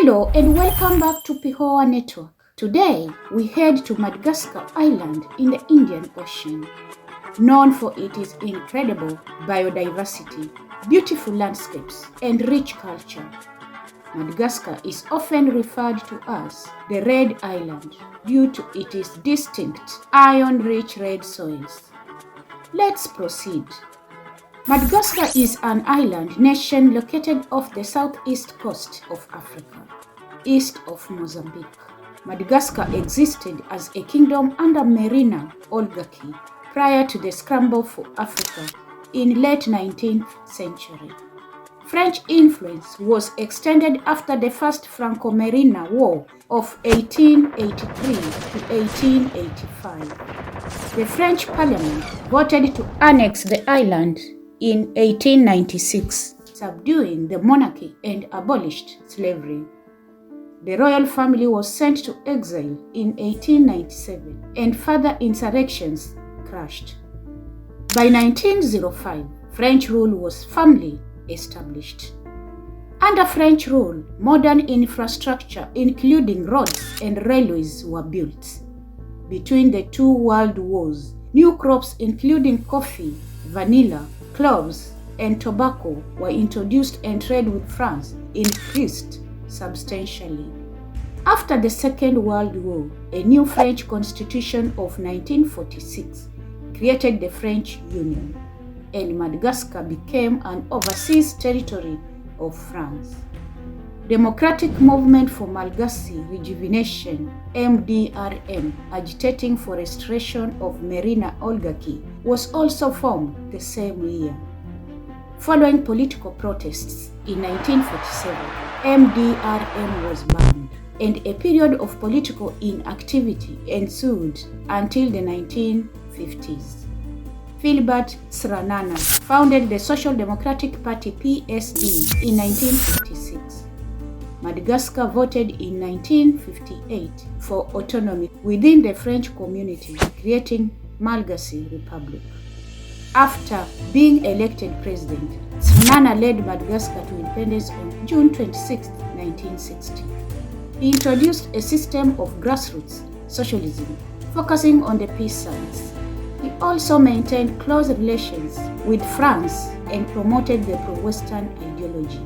Hello and welcome back to Pihoa Network. Today, we head to Madagascar Island in the Indian Ocean. Known for its incredible biodiversity, beautiful landscapes, and rich culture, Madagascar is often referred to as the Red Island due to its distinct iron-rich red soils. Let's proceed. Madagascar is an island nation located off the southeast coast of Africa, east of Mozambique. Madagascar existed as a kingdom under Merina oligarchy prior to the scramble for Africa in late 19th century. French influence was extended after the First Franco-Merina War of 1883 to 1885. The French Parliament voted to annex the island in 1896, subduing the monarchy and abolished slavery. The royal family was sent to exile in 1897 and further insurrections crashed. By 1905, French rule was firmly established. Under French rule, modern infrastructure including roads and railways were built. Between the two world wars, new crops including coffee, vanilla, cloves, and tobacco were introduced and trade with France increased substantially. After the Second World War, a new French Constitution of 1946 created the French Union, and Madagascar became an overseas territory of France. Democratic Movement for Malagasy Rejuvenation (MDRM), agitating for restoration of Merina oligarchy, was also formed the same year. Following political protests in 1947, MDRM was banned, and a period of political inactivity ensued until the 1950s. Philibert Tsiranana founded the Social Democratic Party (PSD) in 1956. Madagascar voted in 1958 for autonomy within the French community, creating Malagasy Republic. After being elected president, Tsiranana led Madagascar to independence on June 26, 1960. He introduced a system of grassroots socialism, focusing on the peasants. He also maintained close relations with France and promoted the pro-Western ideology.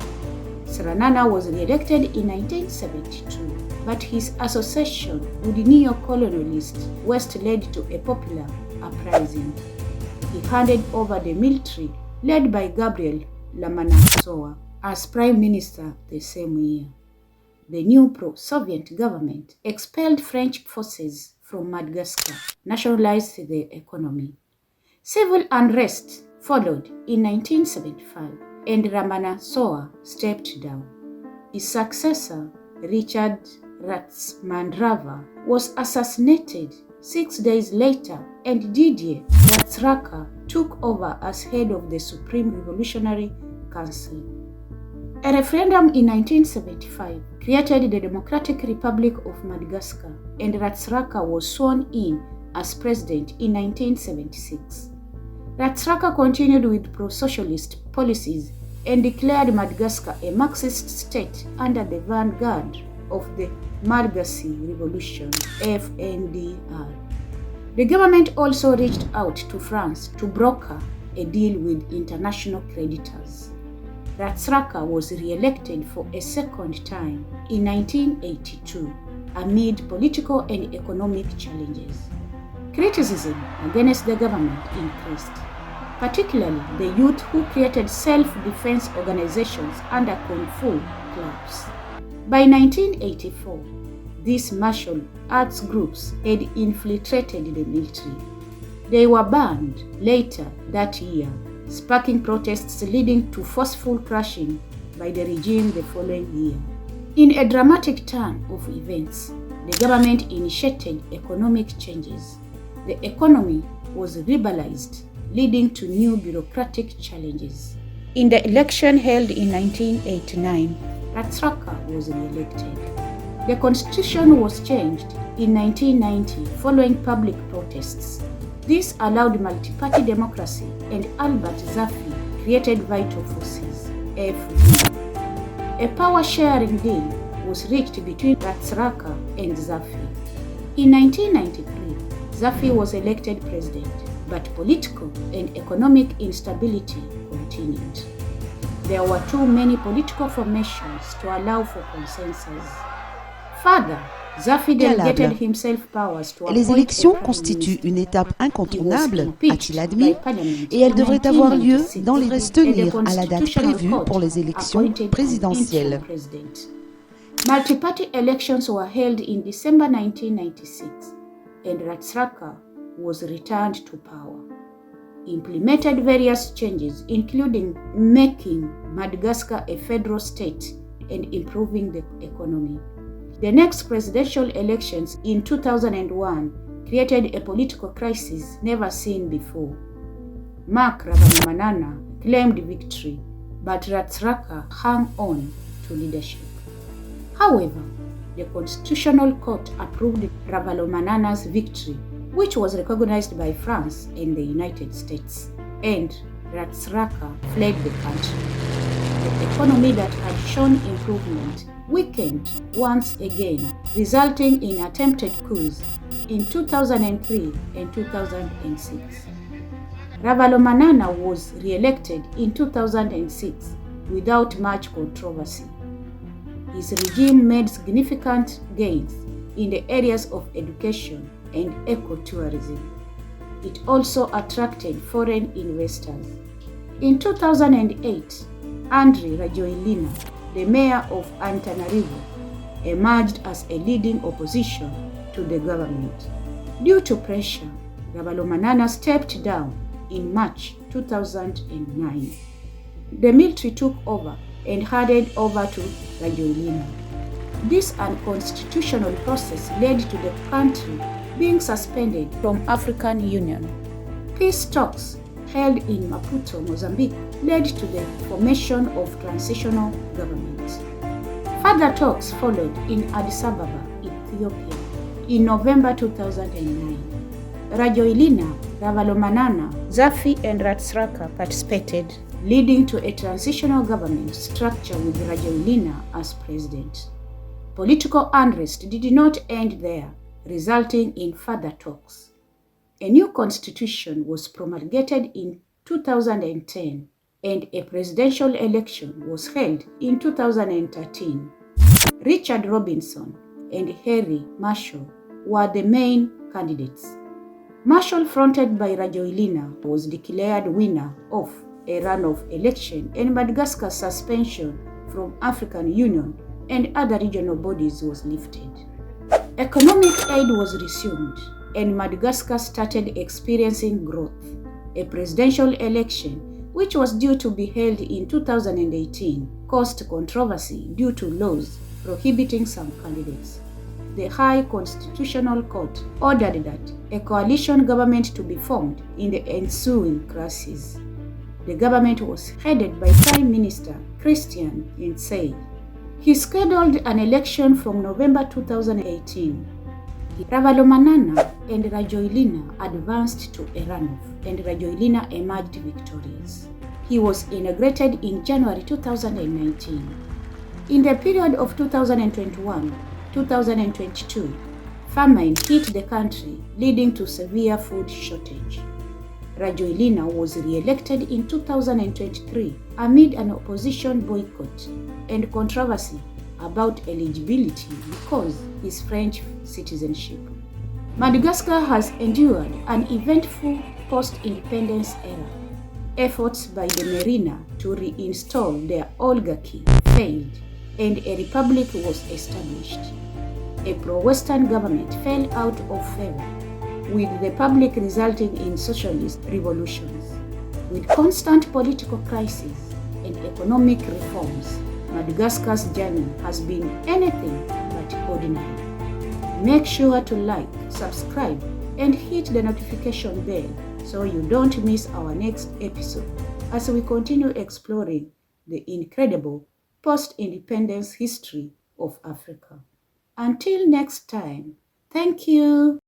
Tsiranana was re-elected in 1972, but his association with the neo-colonialist West led to a popular uprising. He handed over the military, led by Gabriel Lamanasoa, as prime minister the same year. The new pro-Soviet government expelled French forces from Madagascar, nationalized the economy. Civil unrest followed in 1975, and Ramanasoa stepped down. His successor, Richard Ratsiraka, was assassinated 6 days later, and Didier Ratsiraka took over as head of the Supreme Revolutionary Council. A referendum in 1975 created the Democratic Republic of Madagascar, and Ratsiraka was sworn in as president in 1976. Ratsiraka continued with pro-socialist policies and declared Madagascar a Marxist state under the vanguard of the Malagasy Revolution (FNDR). The government also reached out to France to broker a deal with international creditors. Ratsiraka was re-elected for a second time in 1982 amid political and economic challenges. Criticism against the government increased, particularly the youth who created self-defense organizations under Kung Fu clubs. By 1984, these martial arts groups had infiltrated the military. They were banned later that year, sparking protests leading to forceful crushing by the regime the following year. In a dramatic turn of events, the government initiated economic changes. The economy was liberalized, leading to new bureaucratic challenges. In the election held in 1989, Ratsiraka was re-elected. The constitution was changed in 1990 following public protests. This allowed multi-party democracy, and Albert Zafy created Vital Forces (FV). A power-sharing deal was reached between Ratsiraka and Zafi. In 1993, Zafi was elected president, but political and economic instability continued. There were too many political formations to allow for consensus. Further, Zafi delegated himself powers to Les élections constituent une étape incontournable, a-t-il admis, et elles devraient avoir lieu dans les tenir à la date prévue pour les élections présidentielles. Multi-party elections were held in December 1996, and Ratsiraka was returned to power. He implemented various changes, including making Madagascar a federal state and improving the economy. The next presidential elections in 2001 created a political crisis never seen before. Marc Ravalomanana claimed victory, but Ratsiraka hung on to leadership. However, the Constitutional Court approved Ravalomanana's victory, which was recognized by France and the United States, and Ratsiraka fled the country. The economy that had shown improvement weakened once again, resulting in attempted coups in 2003 and 2006. Ravalomanana was re-elected in 2006 without much controversy. His regime made significant gains in the areas of education and ecotourism. It also attracted foreign investors. In 2008, Andry Rajoelina, the mayor of Antananarivo, emerged as a leading opposition to the government. Due to pressure, Ravalomanana stepped down in March 2009. The military took over and handed over to Rajoelina. This unconstitutional process led to the country being suspended from African Union. Peace talks held in Maputo, Mozambique, led to the formation of transitional government. Further talks followed in Addis Ababa, Ethiopia, in November 2009. Rajoelina, Ravalomanana, Zafi and Ratsiraka participated, leading to a transitional government structure with Rajoelina as president. Political unrest did not end there, resulting in further talks. A new constitution was promulgated in 2010, and a presidential election was held in 2013. Richard Robinson and Harry Marshall were the main candidates. Marshall, fronted by Rajoelina, was declared winner of a runoff election, and Madagascar's suspension from African Union and other regional bodies was lifted. Economic aid was resumed, and Madagascar started experiencing growth. A presidential election, which was due to be held in 2018, caused controversy due to laws prohibiting some candidates. The High Constitutional Court ordered that a coalition government to be formed in the ensuing crisis. The government was headed by Prime Minister Christian Tsiranana. He scheduled an election from November 2018. Ravalomanana and Rajoelina advanced to a runoff, and Rajoelina emerged victorious. He was inaugurated in January 2019. In the period of 2021-2022, famine hit the country, leading to severe food shortage. Rajoelina was re-elected in 2023 amid an opposition boycott and controversy about eligibility because his French citizenship. Madagascar has endured an eventful post-independence era. Efforts by the Merina to reinstall their oligarchy failed, and a republic was established. A pro-Western government fell out of favor, with the public resulting in socialist revolutions. With constant political crises and economic reforms, Madagascar's journey has been anything but ordinary. Make sure to like, subscribe, and hit the notification bell so you don't miss our next episode as we continue exploring the incredible post-independence history of Africa. Until next time, thank you.